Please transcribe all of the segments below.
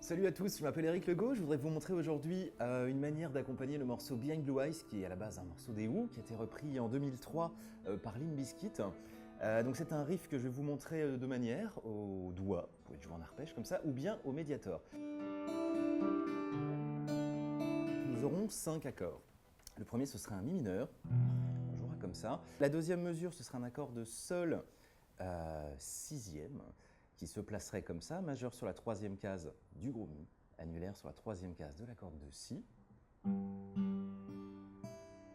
Salut à tous, je m'appelle Eric Legault, je voudrais vous montrer aujourd'hui une manière d'accompagner le morceau Behind Blue Eyes, qui est à la base un morceau des Who, qui a été repris en 2003 par Limp Bizkit. Donc c'est un riff que je vais vous montrer de deux manières, au doigt, vous pouvez jouer en arpège comme ça, ou bien au médiator. Nous aurons 5 accords. Le premier ce sera un mi mineur, on jouera comme ça. La deuxième mesure ce sera un accord de sol sixième, qui se placerait comme ça, majeur sur la troisième case du gros mi, annulaire sur la troisième case de la corde de si. Donc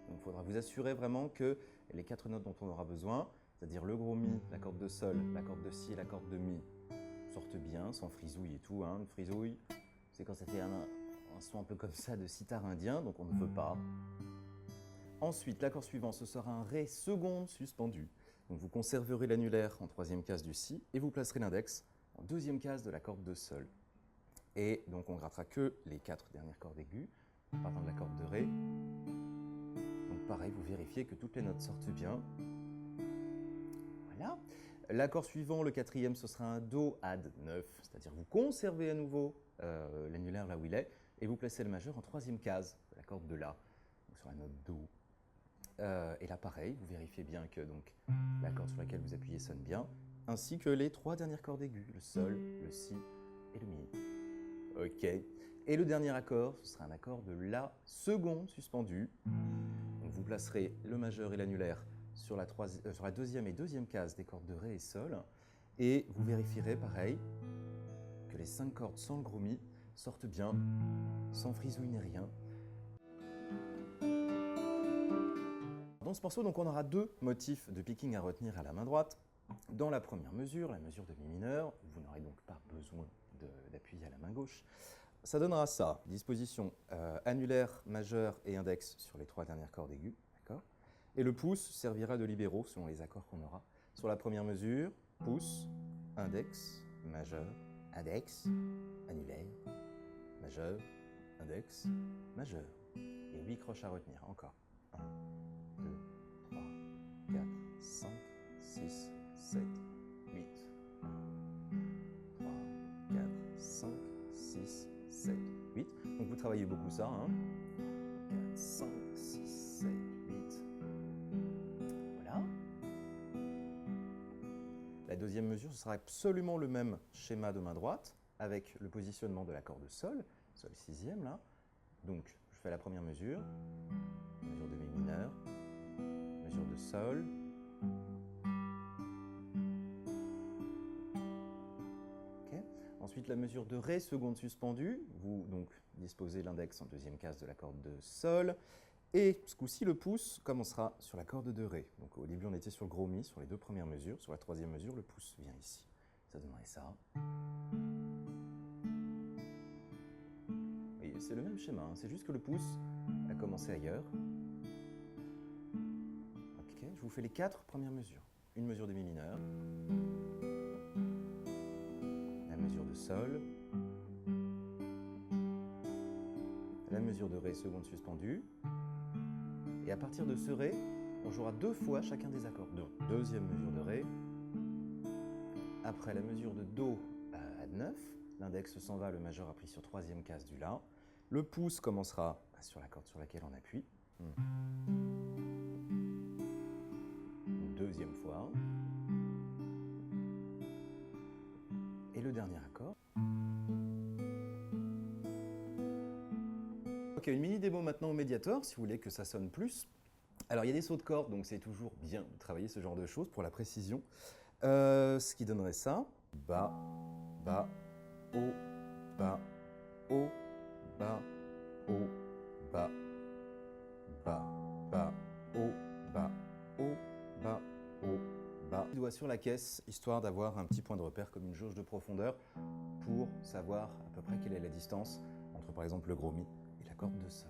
il faudra vous assurer vraiment que les 4 notes dont on aura besoin, c'est-à-dire le gros mi, la corde de sol, la corde de si et la corde de mi, sortent bien, sans frisouille et tout. Une frisouille, c'est quand ça fait un son un peu comme ça de sitar indien, donc on ne veut pas. Ensuite, l'accord suivant, ce sera un ré seconde suspendu. Donc vous conserverez l'annulaire en troisième case du si et vous placerez l'index en deuxième case de la corde de sol. Et donc on grattera que les 4 dernières cordes aiguës, partant de la corde de ré. Donc pareil, vous vérifiez que toutes les notes sortent bien. Voilà. L'accord suivant, le quatrième, ce sera un do add 9, c'est-à-dire vous conservez à nouveau l'annulaire là où il est et vous placez le majeur en troisième case de la corde de la, donc sur la note do. Et là, pareil, vous vérifiez bien que donc, la corde sur laquelle vous appuyez sonne bien, ainsi que les 3 dernières cordes aiguës, le sol, le si et le mi. Ok. Et le dernier accord, ce sera un accord de la seconde suspendue. Donc vous placerez le majeur et l'annulaire sur la deuxième et deuxième case des cordes de ré et sol, et vous vérifierez, pareil, que les 5 cordes sans le gros mi sortent bien, sans frisouille ni rien. Dans ce morceau, donc, on aura 2 motifs de picking à retenir à la main droite. Dans la première mesure, la mesure de mi mineur, vous n'aurez donc pas besoin d'appuyer à la main gauche. Ça donnera ça, disposition annulaire, majeur et index sur les 3 dernières cordes aiguës. Et le pouce servira de libéraux selon les accords qu'on aura. Sur la première mesure, pouce, index, majeur, index, annulaire, majeur, index, majeur. Et 8 croches à retenir, encore. 1, 2, 3, 4, 5, 6, 7, 8. 3, 4, 5, 6, 7, 8. Donc vous travaillez beaucoup ça. 4, 5, 6, 7, 8. Voilà. La deuxième mesure, ce sera absolument le même schéma de main droite, avec le positionnement de la corde sol, sol sixième là. Donc je fais la première mesure, mesure de mi mineur, mesure de sol. Okay. Ensuite, la mesure de ré seconde suspendue. Vous donc disposez l'index en deuxième case de la corde de sol. Et ce coup-ci, le pouce commencera sur la corde de ré. Donc au début, on était sur le gros mi, sur les 2 premières mesures. Sur la troisième mesure, le pouce vient ici. Ça donnerait ça. Et c'est le même schéma, c'est juste que le pouce a commencé ailleurs. Ok, je vous fais les 4 premières mesures. Une mesure de mi mineur, la mesure de sol, la mesure de ré seconde suspendue, et à partir de ce ré, on jouera 2 fois chacun des accords. Donc, deuxième mesure de ré, après la mesure de do à 9, l'index s'en va, le majeur a pris sur troisième case du la, le pouce commencera sur la corde sur laquelle on appuie. Une deuxième fois. Et le dernier accord. Ok, une mini démo maintenant au médiator, si vous voulez que ça sonne plus. Alors il y a des sauts de cordes, donc c'est toujours bien de travailler ce genre de choses pour la précision. Ce qui donnerait ça. Bas, bas, haut, bas, haut, bas, haut, bas, bas, bas, haut, bas, haut, bas, haut, bas. Doigt sur la caisse, histoire d'avoir un petit point de repère comme une jauge de profondeur pour savoir à peu près quelle est la distance entre par exemple le gros mi et la corde de sol.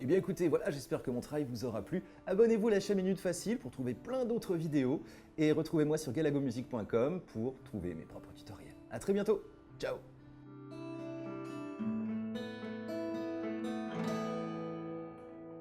Et Eh bien écoutez, voilà, j'espère que mon travail vous aura plu. Abonnez-vous à la chaîne Minute Facile pour trouver plein d'autres vidéos et retrouvez-moi sur galagomusic.com pour trouver mes propres tutoriels. A très bientôt, ciao.